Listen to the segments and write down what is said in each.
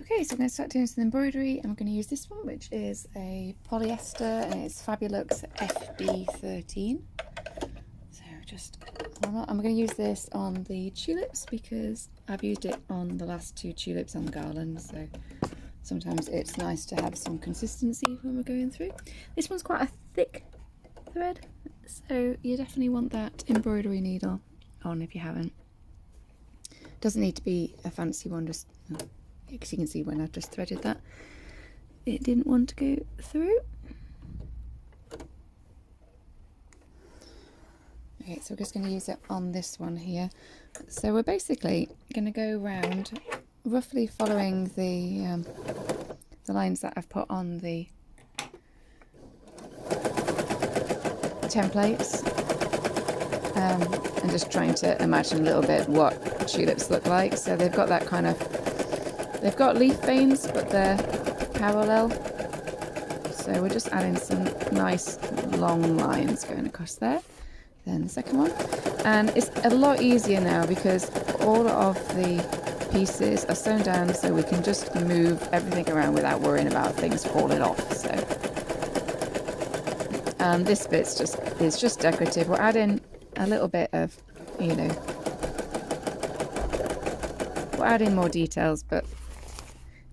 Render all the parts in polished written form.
Okay, so I'm going to start doing some embroidery. I'm going to use this one, which is a polyester, and it's Fabulux FB13. So I'm going to use this on the tulips because I've used it on the last two tulips on the garland. So sometimes it's nice to have some consistency when we're going through. This one's quite a thick thread, so you definitely want that embroidery needle on if you haven't. Doesn't need to be a fancy one, just because you can see when I've just threaded that it didn't want to go through. Okay, so we're just going to use it on this one here. So we're basically going to go around roughly following the lines that I've put on the templates, and just trying to imagine a little bit what tulips look like. So they've got that kind of, they've got leaf veins but they're parallel, so we're just adding some nice long lines going across there. Then the second one, and it's a lot easier now because all of the pieces are sewn down, so we can just move everything around without worrying about things falling off. So this bit's just decorative. We're adding a little bit of, you know, we're adding more details, but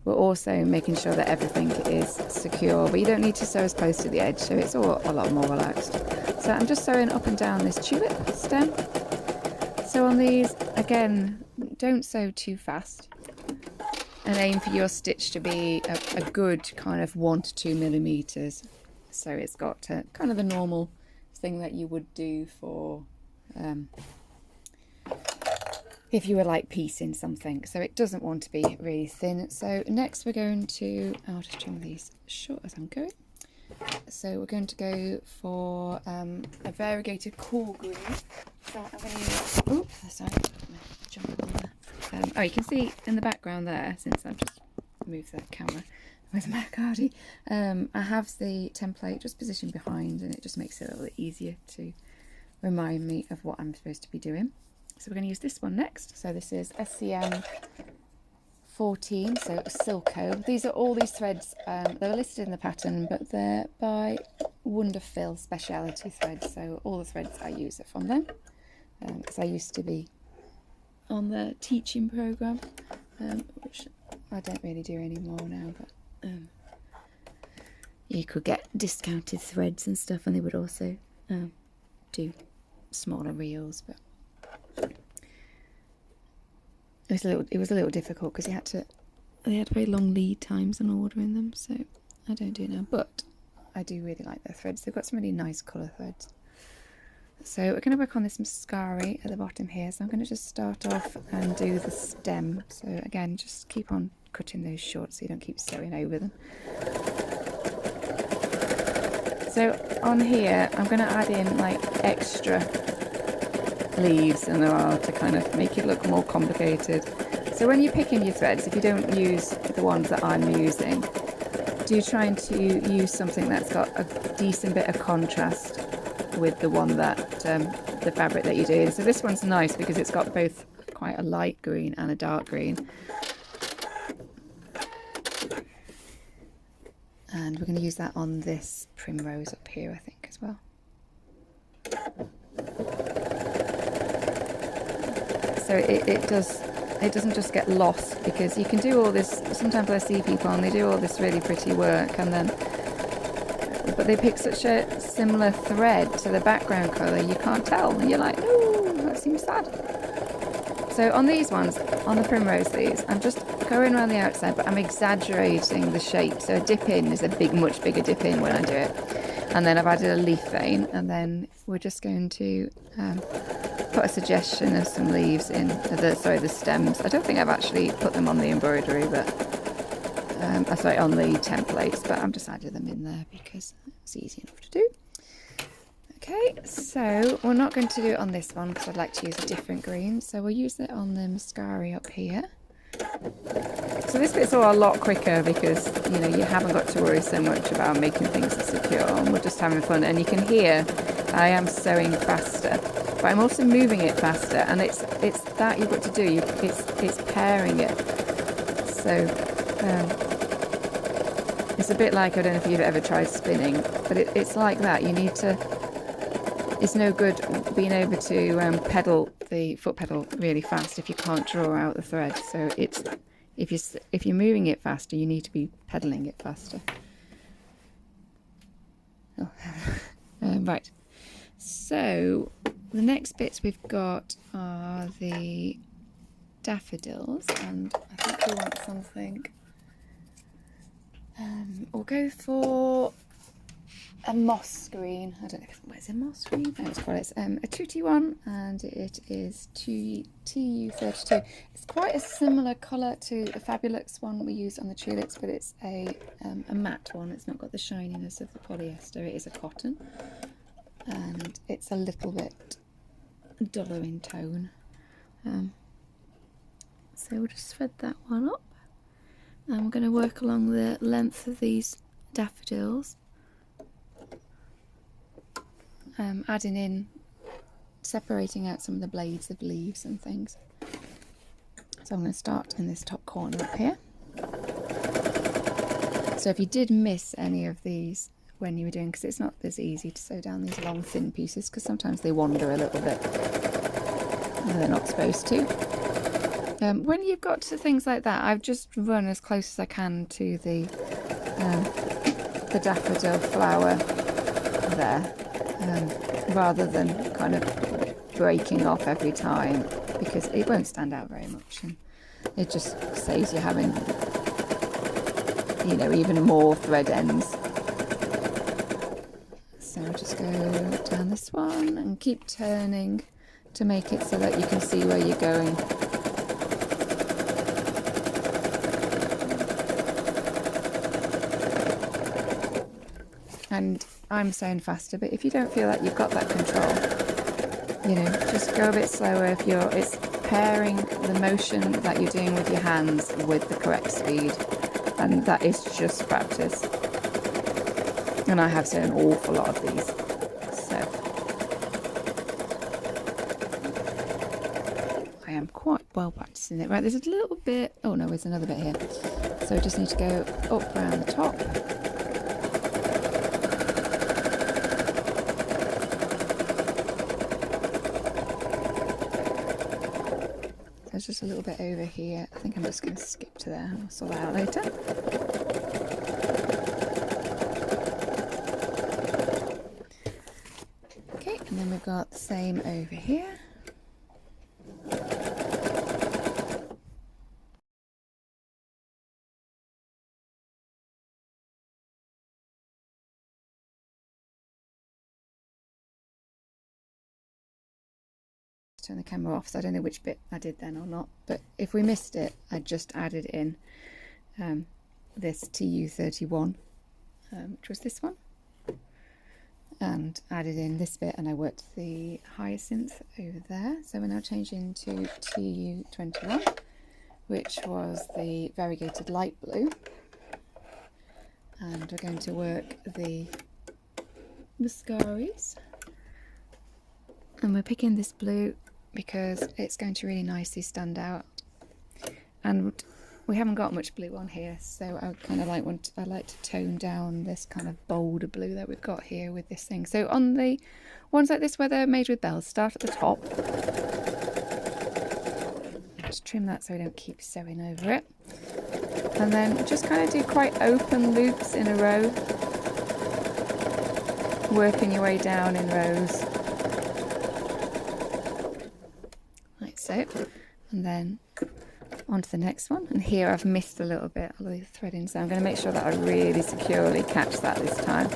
we're also making sure that everything is secure. But you don't need to sew as close to the edge, so it's all a lot more relaxed. So I'm just sewing up and down this tulip stem. So on these, again, don't sew too fast, and aim for your stitch to be a good kind of 1 to 2 millimeters. So it's got kind of the normal thing that you would do for if you were like piecing something. So it doesn't want to be really thin. So next we're going to, I'll just trim these short as I'm going. So we're going to go for a variegated cool green. So I'm going to use, oops, sorry, jump on there. Oh, you can see in the background there, since I've just moved the camera with my cardi, I have the template just positioned behind, and it just makes it a little bit easier to remind me of what I'm supposed to be doing. So we're going to use this one next. So this is SCM 14, so Silco. These are all these threads, they're listed in the pattern, but they're by Wonderfill Speciality Threads. So all the threads I use are from them, because I used to be on the teaching program, which I don't really do anymore now, but you could get discounted threads and stuff, and they would also do smaller reels, but it was a little difficult because they had very long lead times on ordering them, so I don't do it now, but I do really like their threads. They've got some really nice colour threads. So we're going to work on this mascari at the bottom here, so I'm going to just start off and do the stem. So again, just keep on cutting those short so you don't keep sewing over them. So on here I'm going to add in like extra leaves than there are to kind of make it look more complicated. So when you're picking your threads, if you don't use the ones that I'm using, do try to use something that's got a decent bit of contrast with the one that the fabric that you're doing. So this one's nice because it's got both quite a light green and a dark green, and we're going to use that on this primrose up here, I think, as well. So it doesn't just get lost, because you can do all this. Sometimes I see people and they do all this really pretty work, and then but they pick such a similar thread to the background colour, you can't tell, and you're like, oh, that seems sad. So on these ones, on the primrose leaves, I'm just going around the outside, but I'm exaggerating the shape. So a dip in is a much bigger dip in when I do it. And then I've added a leaf vein, and then we're just going to put a suggestion of some leaves in the stems. I don't think I've actually put them on the embroidery, but on the templates, but I'm just adding them in there because it's easy enough to do. Okay, so we're not going to do it on this one because I'd like to use a different green, so we'll use it on the mascari up here. So this bit's all a lot quicker because, you know, you haven't got to worry so much about making things secure, and we're just having fun. And you can hear I am sewing faster, but I'm also moving it faster, and it's that you've got to do. It's pairing it. So It's a bit like, I don't know if you've ever tried spinning, but it's like that. You need to, it's no good being able to pedal the foot pedal really fast if you can't draw out the thread. So it's, if you're moving it faster, you need to be pedaling it faster. Oh. Right, so the next bits we've got are the daffodils, and I think we want something. We'll go for a moss green. I don't know what is a moss green. No, it's a tutti one, and it is TU32. It's quite a similar colour to the Fabulous one we used on the tulips, but it's a matte one. It's not got the shininess of the polyester. It is a cotton, and it's a little bit duller in tone. So we'll just thread that one up, and we're going to work along the length of these daffodils, adding in, separating out some of the blades of leaves and things. So I'm going to start in this top corner up here. So if you did miss any of these when you were doing, because it's not as easy to sew down these long thin pieces, because sometimes they wander a little bit and they're not supposed to. When you've got to things like that, I've just run as close as I can to the daffodil flower there, rather than kind of breaking off every time, because it won't stand out very much, and it just saves you having, you know, even more thread ends. So I'll just go down this one and keep turning to make it so that you can see where you're going. And I'm sewing faster, but if you don't feel like you've got that control, you know, just go a bit slower. If it's pairing the motion that you're doing with your hands with the correct speed, and that is just practice. And I have sewn an awful lot of these, so I am quite well practicing it. Right, there's a little bit, oh no, there's another bit here. So I just need to go up around the top. There's just a little bit over here. I think I'm just going to skip to there and I'll sort that out later. Okay, and then we've got the same over here. Turn the camera off, so I don't know which bit I did then or not, but if we missed it, I just added in this TU31, which was this one, and added in this bit, and I worked the hyacinth over there. So we're now changing to TU21, which was the variegated light blue, and we're going to work the mascaris, and we're picking this blue because it's going to really nicely stand out, and we haven't got much blue on here, so I kind of like I like to tone down this kind of bolder blue that we've got here with this thing. So on the ones like this where they're made with bells, start at the top, just trim that so we don't keep sewing over it, and then just kind of do quite open loops in a row, working your way down in rows. So, and then on to the next one, and here I've missed a little bit of the threading, so I'm going to make sure that I really securely catch that this time.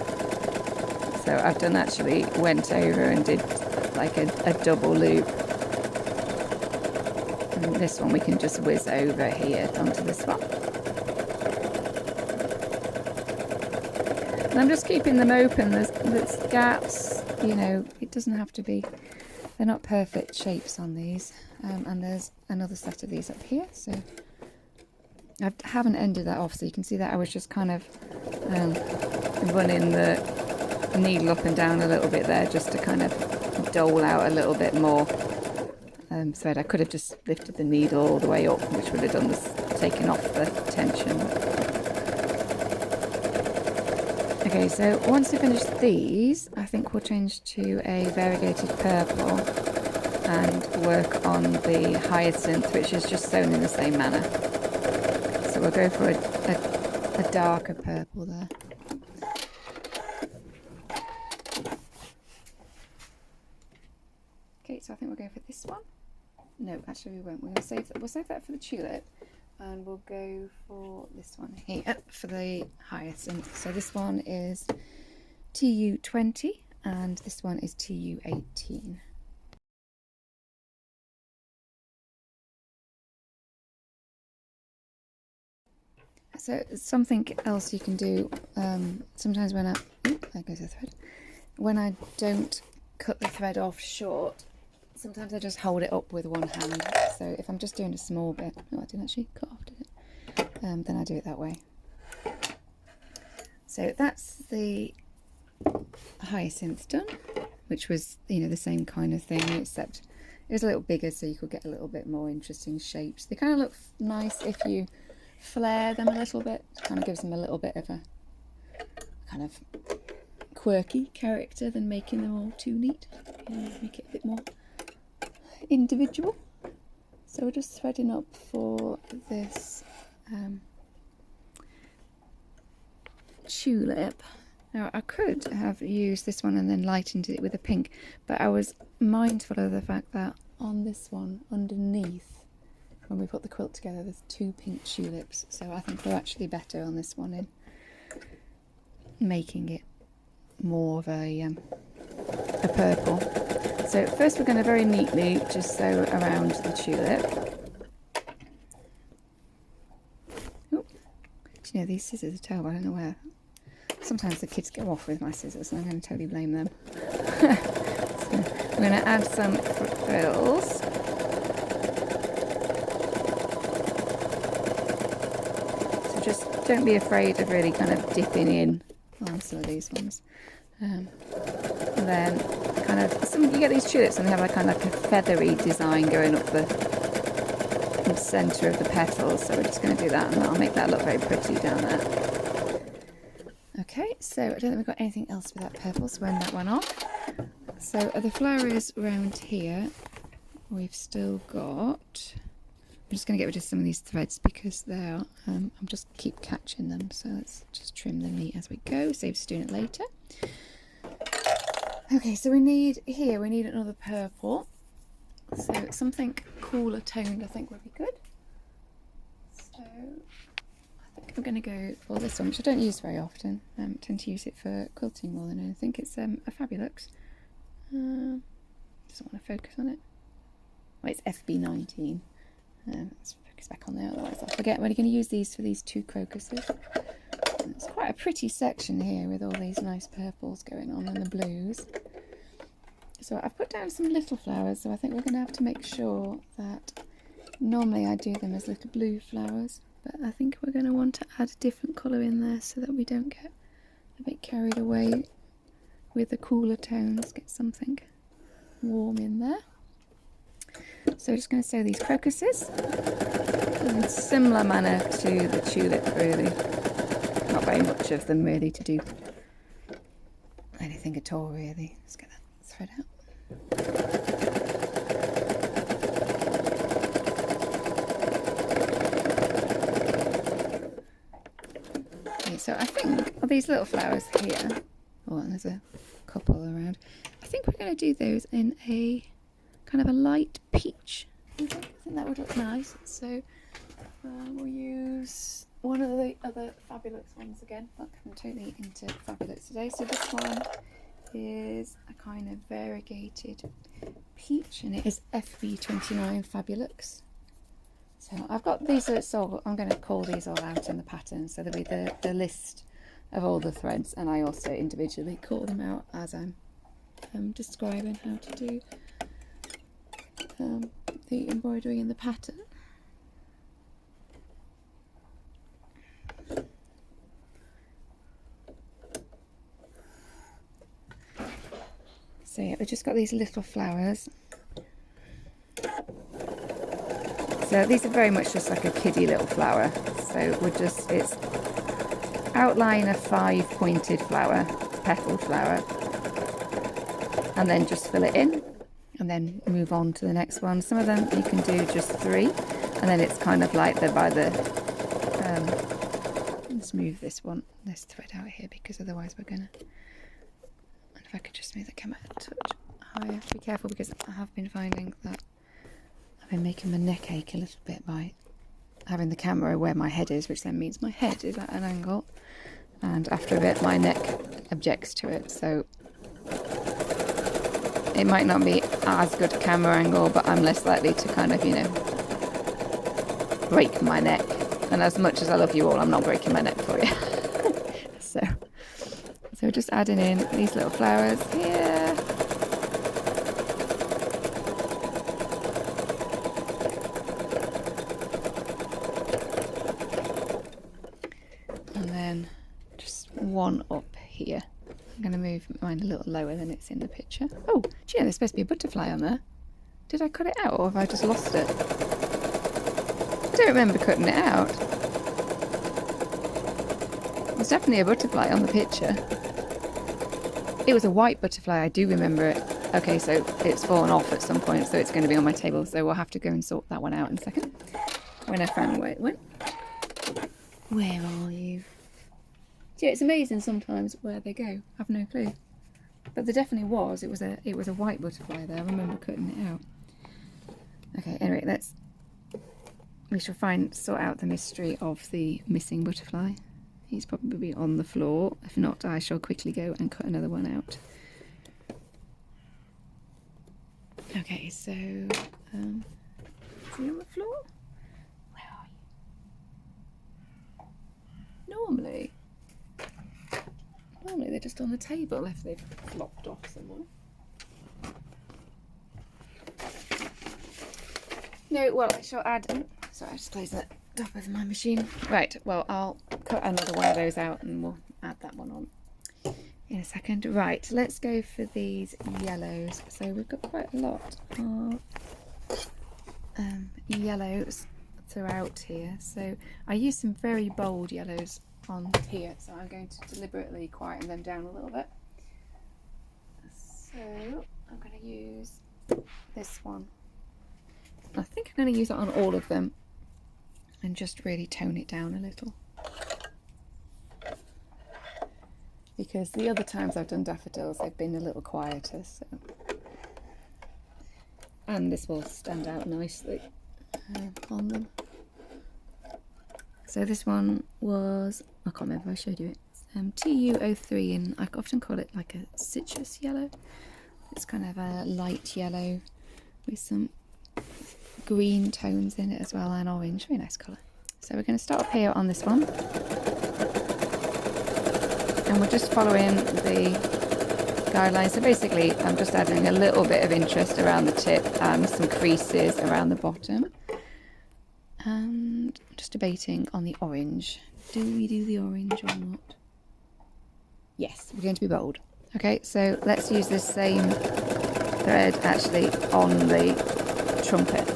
So I've done actually went over and did like a double loop, and this one we can just whiz over here onto this one, and I'm just keeping them open. There's gaps, you know, it doesn't have to be, they're not perfect shapes on these. And there's another set of these up here, so I haven't ended that off, so you can see that I was just kind of running the needle up and down a little bit there, just to kind of dole out a little bit more thread. I could have just lifted the needle all the way up, which would have done taken off the tension. Okay, so once we finish these, I think we'll change to a variegated purple and work on the hyacinth, which is just sewn in the same manner. So we'll go for a darker purple there. Okay, so I think we'll go for this one. No, actually we won't. We'll save that for the tulip, and we'll go for this one here for the hyacinth. So this one is TU20 and this one is TU18. So something else you can do sometimes when there goes the thread. When I don't cut the thread off short, sometimes I just hold it up with one hand. So if I'm just doing a small bit, no, I didn't actually cut off, did it? Then I do it that way. So that's the hyacinth done, which was, you know, the same kind of thing, except it was a little bigger, so you could get a little bit more interesting shapes. They kind of look nice if you flare them a little bit. Kind of gives them a little bit of a kind of quirky character than making them all too neat. You know, make it a bit more individual. So we're just threading up for this tulip. Now I could have used this one and then lightened it with a pink, but I was mindful of the fact that on this one underneath, when we put the quilt together, there's 2 pink tulips, so I think we're actually better on this one in making it more of a purple. So first we're going to very neatly just sew around the tulip. Oh, do you know, these scissors are terrible, I don't know where. Sometimes the kids go off with my scissors and I'm going to totally blame them. So I'm going to add some frills. So just don't be afraid of really kind of dipping in on some of these ones. And then kind of, you get these tulips and they have a kind of like a feathery design going up the centre of the petals. So we're just going to do that and that'll make that look very pretty down there. Okay, so I don't think we've got anything else with that purple, so we'll end that one off. So the flowers around here, we've still got, I'm just going to get rid of some of these threads because they're, I'm just keep catching them, so let's just trim the meat as we go, saves us doing it later. Okay, so we need another purple, so something cooler toned I think would be good. So I'm going to go for this one, which I don't use very often. I tend to use it for quilting more than anything. It's a Fabulous. Doesn't want to focus on it. Well, it's FB19. Let's focus back on there, otherwise I'll forget. We're going to use these for these 2 crocuses. It's quite a pretty section here with all these nice purples going on and the blues. So I've put down some little flowers, so I think we're going to have to make sure that normally I do them as little blue flowers. But I think we're going to want to add a different colour in there so that we don't get a bit carried away with the cooler tones. Get something warm in there. So we're just going to sew these crocuses in a similar manner to the tulip, really. Not very much of them really to do anything at all, really. Let's get that thread out. So I think of these little flowers here, oh, and there's a couple around, I think we're going to do those in a kind of a light peach. I think that would look nice. So we'll use one of the other Fabulous ones again. Look, I'm totally into Fabulous today. So this one is a kind of variegated peach and it is FB29 Fabulous. So I've got these, so I'm going to call these all out in the pattern, so there'll be the list of all the threads, and I also individually call them out as I'm describing how to do the embroidery in the pattern. So yeah, we've just got these little flowers. So these are very much just like a kiddie little flower. So it's outline a 5-pointed flower, petal flower, and then just fill it in and then move on to the next one. Some of them you can do just 3, and then it's kind of like let's move this thread out here, because otherwise we're gonna, and if I could just move the camera a touch higher. Be careful, because I have been finding that I've been making my neck ache a little bit by having the camera where my head is, which then means my head is at an angle, and after a bit my neck objects to it, so it might not be as good a camera angle, but I'm less likely to kind of, break my neck. And as much as I love you all, I'm not breaking my neck for you. So just adding in these little flowers here. And then just one up here. I'm going to move mine a little lower than it's in the picture. Oh, gee, there's supposed to be a butterfly on there. Did I cut it out, or have I just lost it? I don't remember cutting it out. There's definitely a butterfly on the picture. It was a white butterfly, I do remember it. Okay, so it's fallen off at some point, so it's going to be on my table, so we'll have to go and sort that one out in a second when I find where it went. Where are you? Yeah, it's amazing sometimes where they go. I've no clue. But there definitely was. It was a white butterfly there. I remember cutting it out. Okay, anyway, we shall sort out the mystery of the missing butterfly. He's probably on the floor. If not, I shall quickly go and cut another one out. Okay, so is he on the floor? Where are you? Normally they're just on the table if they've flopped off somewhere. No, well, I shall add... Sorry, I just closed the top of my machine. Right, well, I'll cut another one of those out and we'll add that one on in a second. Right, let's go for these yellows. So we've got quite a lot of yellows throughout here. So I used some very bold yellows on here, so I'm going to deliberately quieten them down a little bit. So I'm going to use this one. I think I'm going to use it on all of them and just really tone it down a little, because the other times I've done daffodils they've been a little quieter, so, and this will stand out nicely on them. So this one was, I can't remember if I showed you it, TU03, and I often call it like a citrus yellow. It's kind of a light yellow with some green tones in it as well, and orange. Very nice colour. So we're going to start up here on this one, and we're just following the guidelines. So basically I'm just adding a little bit of interest around the tip and some creases around the bottom, and just debating on the orange. Do we do the orange or not? Yes, we're going to be bold. Okay, so let's use this same thread actually on the trumpet.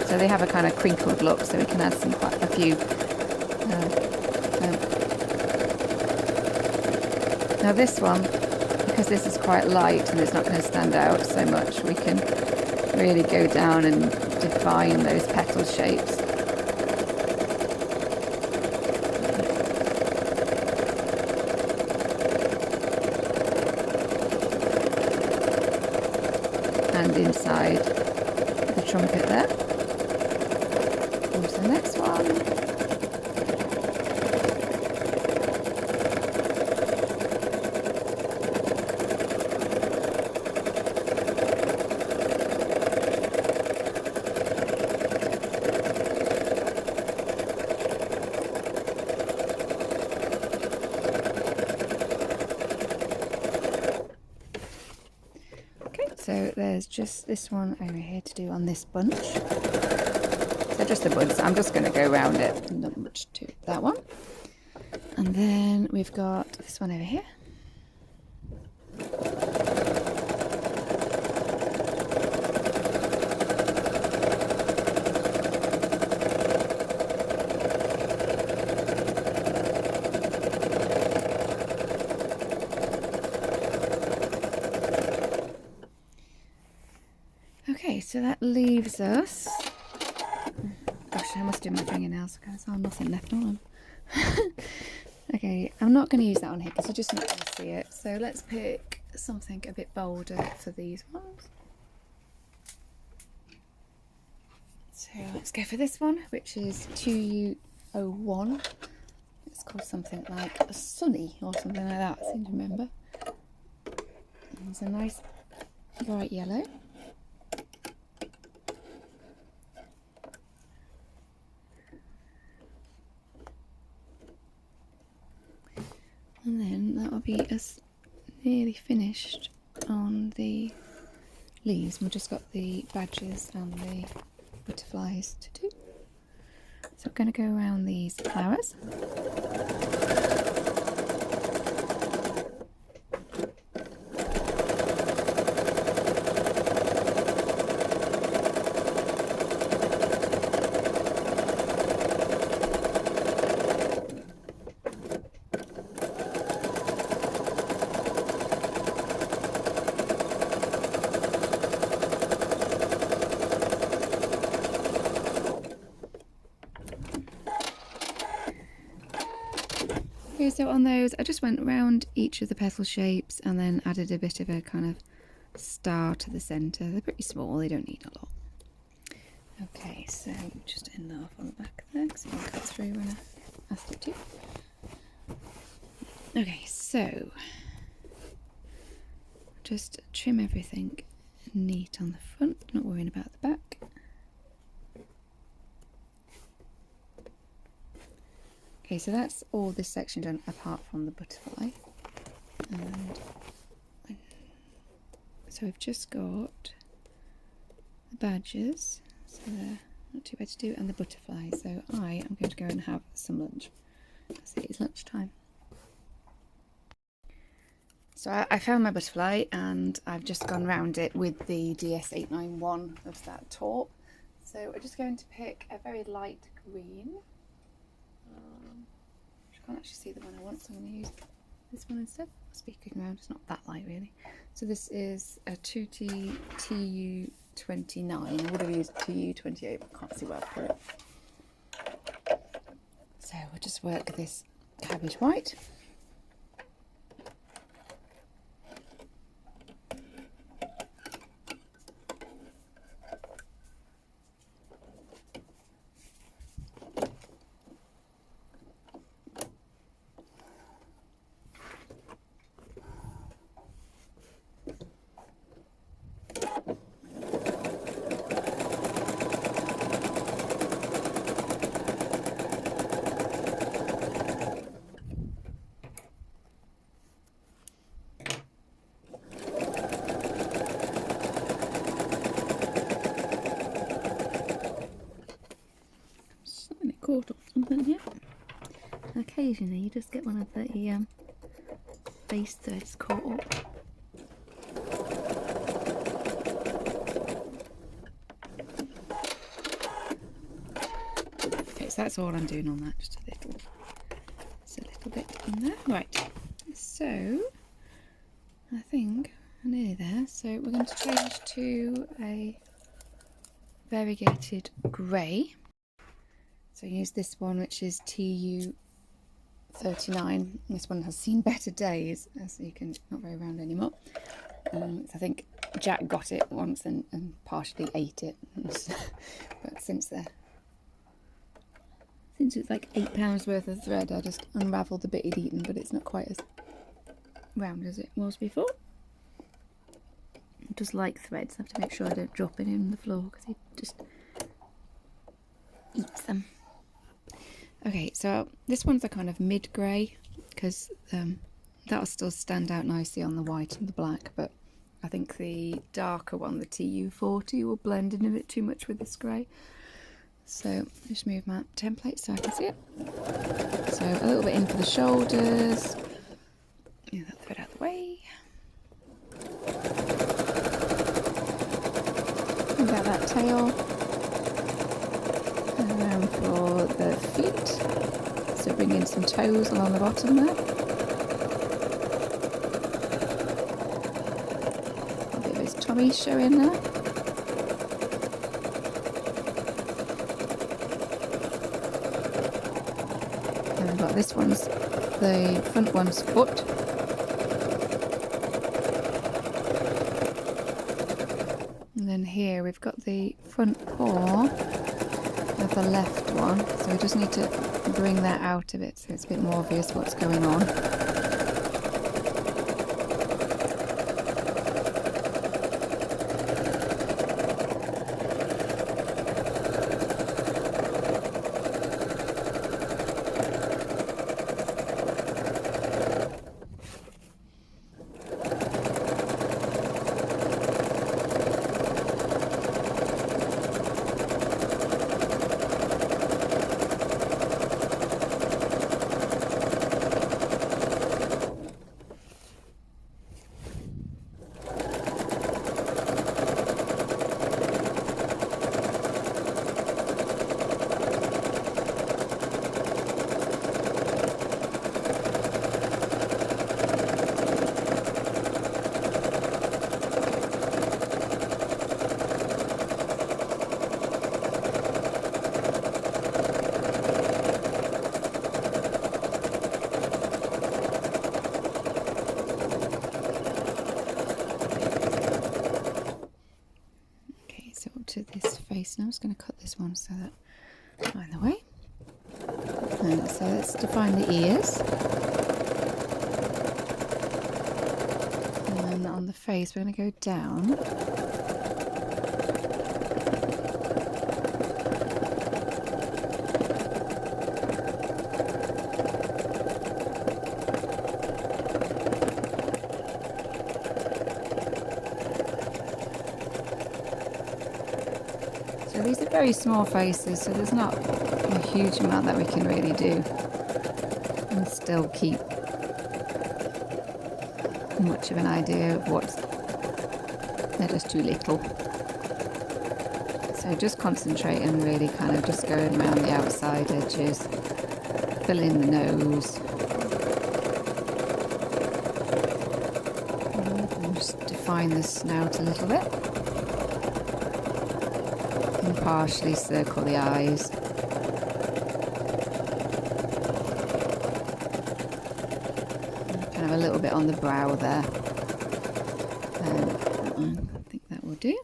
So they have a kind of crinkled look, so we can add quite a few. Now this one, because this is quite light and it's not going to stand out so much, we can really go down and define those petal shapes. And inside the trumpet there. The next one. Okay, so there's just this one over here to do on this bunch. So just the buds. I'm just going to go around it. Not much to that one. And then we've got this one over here. so that leaves us... Gosh, I must do my fingernails because there's nothing left on them. Okay, I'm not going to use that on here because you're just not going to see it. So let's pick something a bit bolder for these ones. So let's go for this one, which is 2U01. It's called something like a Sunny or something like that, I seem to remember. And it's a nice bright yellow. And then that will be us nearly finished on the leaves. We've just got the badges and the butterflies to do. So we're going to go around these flowers. Okay, so on those I just went around each of the petal shapes and then added a bit of a kind of star to the centre. They're pretty small, they don't need a lot. Okay, so just end that off on the back there because it won't cut through when I asked it to. Okay, so just trim everything neat on the front, not worrying about the back. Okay, so that's all this section done apart from the butterfly. And so we've just got the badges, so they're not too bad to do, and the butterfly. So I am going to go and have some lunch because it is lunchtime. So I found my butterfly and I've just gone round it with the DS891 of that taupe. So we're just going to pick a very light green. I can't actually see the one I want, so I'm going to use this one instead. Speaking around, it's not that light really. So this is a 2T TU29. I would have used TU28, but can't see where I put it. So we'll just work this cabbage white. Caught or something here. Occasionally you just get one of the base threads caught up. Okay, so that's all I'm doing on that, just a little bit in there. Right, so I think I'm nearly there. So we're going to change to a variegated grey. So use this one, which is TU39. This one has seen better days, as you can not very round anymore. I think Jack got it once and partially ate it. But since it's like £8 worth of thread, I just unravelled the bit he'd eaten, but it's not quite as round as it was before. I just like threads. I have to make sure I don't drop it in the floor because he just eats them. Okay, so this one's a kind of mid-grey because that'll still stand out nicely on the white and the black, but I think the darker one, the TU40, will blend in a bit too much with this grey. So just move my template so I can see it. So a little bit in for the shoulders. Move that thread out of the way. Move out that tail. Around for the feet, so bring in some toes along the bottom there. A bit of his tummy showing there. And we've got this one's, the front one's foot. And then here we've got the front paw of the left one. So we just need to bring that out of it so it's a bit more obvious what's going on. To this face now. I'm just going to cut this one so that out of the way. And so let's define the ears. And then on the face we're going to go down. So these are very small faces, so there's not a huge amount that we can really do and still keep much of an idea of what's, they're just too little. So just concentrate and really kind of just going around the outside edges, fill in the nose. And just define the snout a little bit. And partially circle the eyes. And kind of a little bit on the brow there. And I think that will do.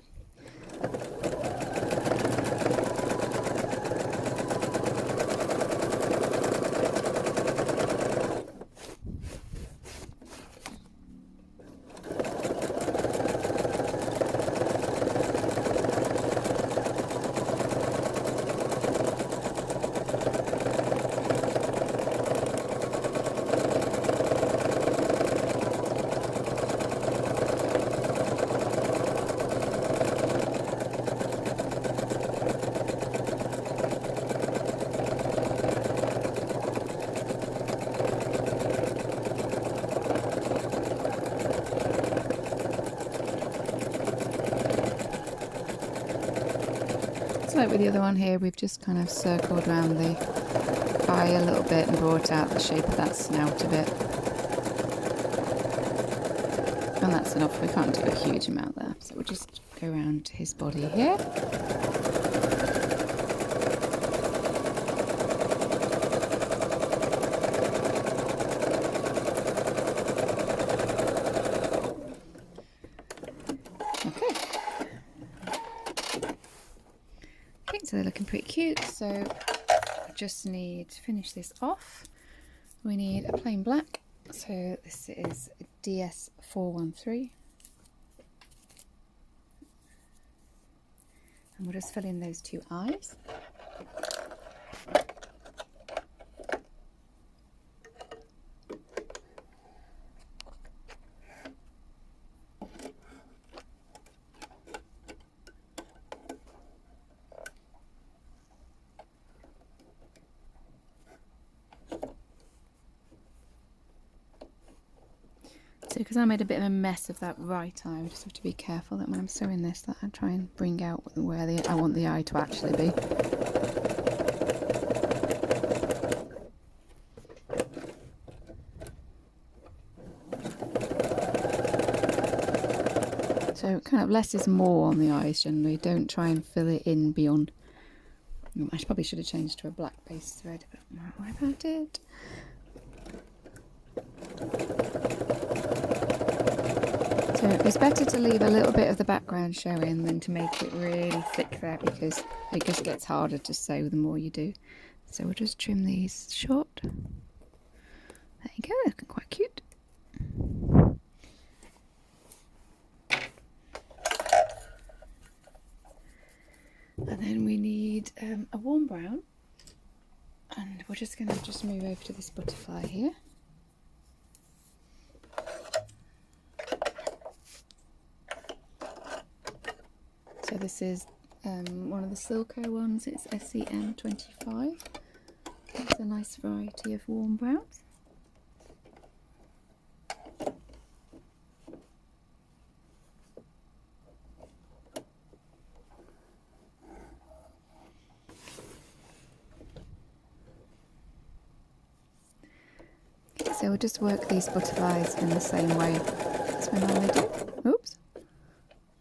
Like with the other one here, we've just kind of circled around the eye a little bit and brought out the shape of that snout a bit. And that's enough, we can't do a huge amount there. So we'll just go around his body here. So they're looking pretty cute, so I just need to finish this off. We need a plain black, so this is DS413, and we'll just fill in those two eyes. So because I made a bit of a mess of that right eye, I just have to be careful that when I'm sewing this that I try and bring out where I want the eye to actually be. So kind of less is more on the eyes generally, don't try and fill it in beyond I probably should have changed to a black base thread, but I'm not worried about it. So it's better to leave a little bit of the background showing than to make it really thick there, because it just gets harder to sew the more you do. So we'll just trim these short. There you go, looking quite cute. And then we need a warm brown, and we're just going to just move over to this butterfly here. So this is one of the Silco ones, it's SEM25. It's a nice variety of warm browns. Okay, so we'll just work these butterflies in the same way as we normally do. Oops, I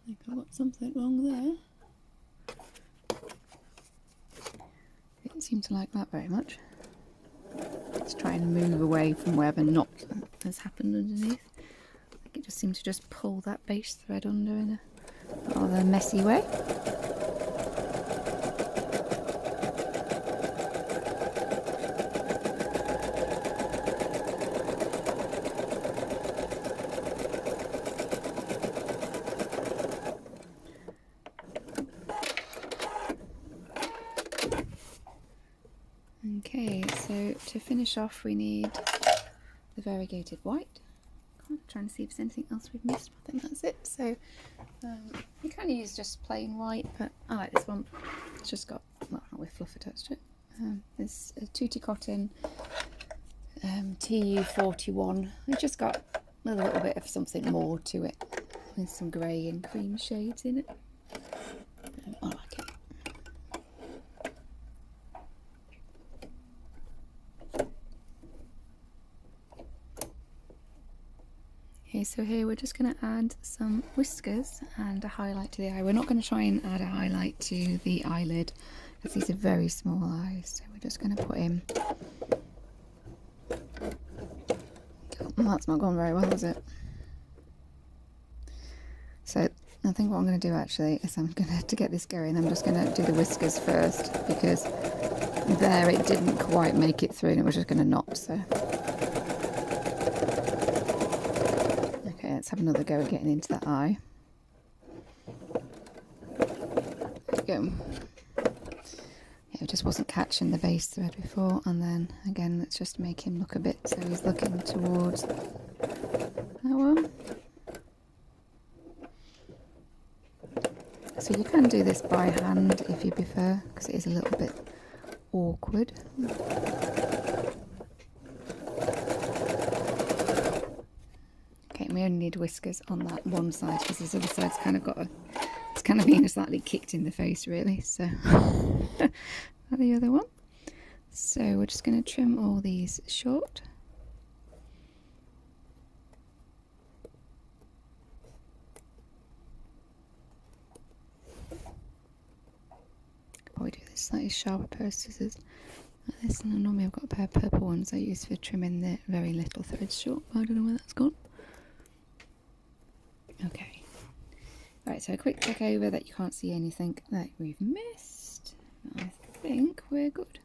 think I've got something wrong there. Didn't seem to like that very much. Let's try and move away from where the knot has happened underneath. I think it just seemed to just pull that base thread under in a rather messy way. Okay, so to finish off we need the variegated white. I'm trying to see if there's anything else we've missed. I think that's it. So you can use just plain white, but I like this one. It's just got, well, not with fluff attached to it. It's a tutti cotton TU41. It's just got a little bit of something more to it, with some grey and cream shades in it. I like it. Okay, so here we're just going to add some whiskers and a highlight to the eye. We're not going to try and add a highlight to the eyelid because these are very small eyes. So we're just going to put in... Oh, that's not gone very well, is it? So I think what I'm going to do actually is I'm going to have to get this going. I'm just going to do the whiskers first because there it didn't quite make it through and it was just going to knot, so... Let's have another go at getting into that eye. There we go. Yeah, it just wasn't catching the base thread before, and then again let's just make him look a bit so he's looking towards that one. So you can do this by hand if you prefer, because it is a little bit awkward. We only need whiskers on that one side because this other side's kind of got a, it's kind of being slightly kicked in the face really, so the other one. So we're just going to trim all these short. Probably do this slightly sharper pair of scissors like this, and normally I've got a pair of purple ones I use for trimming the very little threads short, but I don't know where that's gone. Okay, right, so a quick check over that you can't see anything that we've missed. I think we're good.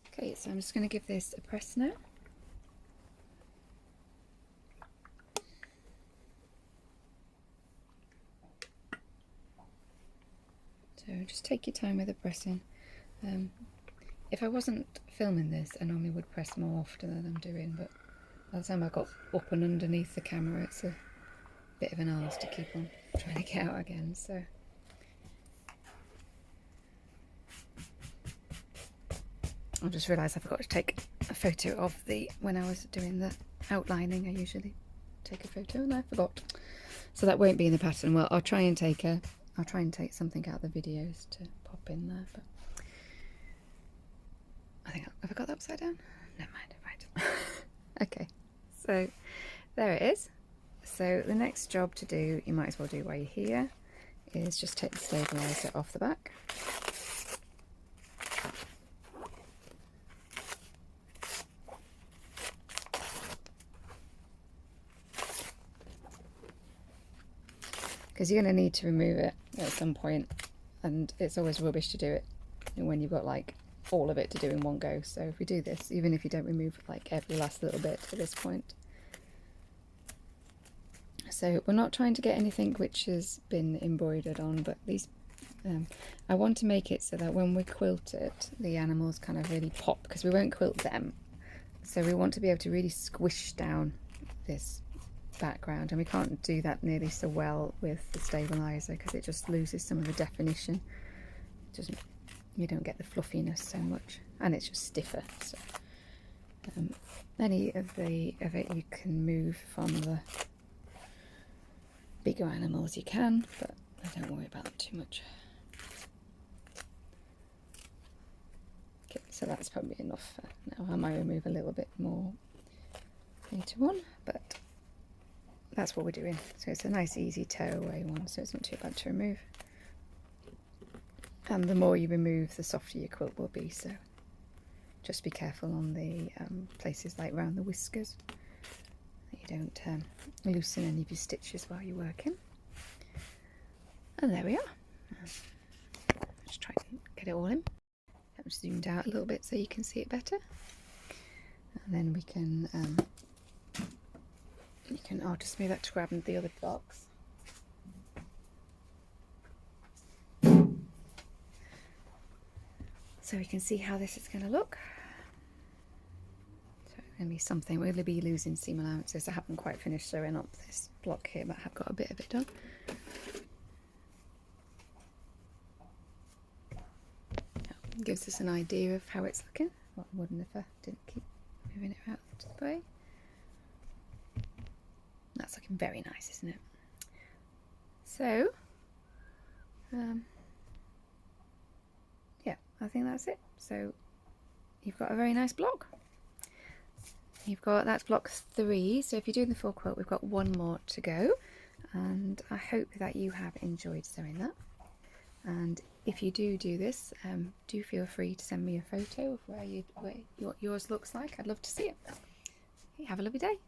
Okay, so I'm just going to give this a press now. So just take your time with the pressing. If I wasn't filming this, I normally would press more often than I'm doing, but by the time I got up and underneath the camera, it's a bit of an arse to keep on trying to get out again. So I just realised I forgot to take a photo of when I was doing the outlining. I usually take a photo and I forgot, so that won't be in the pattern. Well, I'll try and take something out of the videos to pop in there. But I think have I got that upside down? Never mind. Right. Okay, so there it is. So the next job to do, you might as well do while you're here, is just take the stabiliser off the back. because you're going to need to remove it at some point, and it's always rubbish to do it when you've got like all of it to do in one go. So if we do this, even if you don't remove like every last little bit at this point. So we're not trying to get anything which has been embroidered on, but these I want to make it so that when we quilt it, the animals kind of really pop, because we won't quilt them. So we want to be able to really squish down this background, and we can't do that nearly so well with the stabilizer because it just loses some of the definition. You don't get the fluffiness so much, and it's just stiffer. So any of it you can move from the bigger animals you can, but I don't worry about that too much. Okay, so that's probably enough for now. I might remove a little bit more later on, but that's what we're doing. So it's a nice easy tear away one, so it's not too bad to remove. And the more you remove, the softer your quilt will be, so just be careful on the places like around the whiskers that you don't loosen any of your stitches while you're working. And there we are. Just try and get it all in. I've zoomed out a little bit so you can see it better. And then we can, I'll just move that to grab the other box. So we can see how this is going to look. So it's going to be something. We're going to be losing seam allowances. I haven't quite finished sewing up this block here, but I have got a bit of it done. That gives us an idea of how it's looking. What wouldn't if I didn't keep moving it out this way. That's looking very nice, isn't it? So, yeah, I think that's it. So you've got a very nice block. That's block 3. So if you're doing the full quilt, we've got one more to go, and I hope that you have enjoyed sewing that. And if you do this, do feel free to send me a photo of what yours looks like. I'd love to see it. Have a lovely day.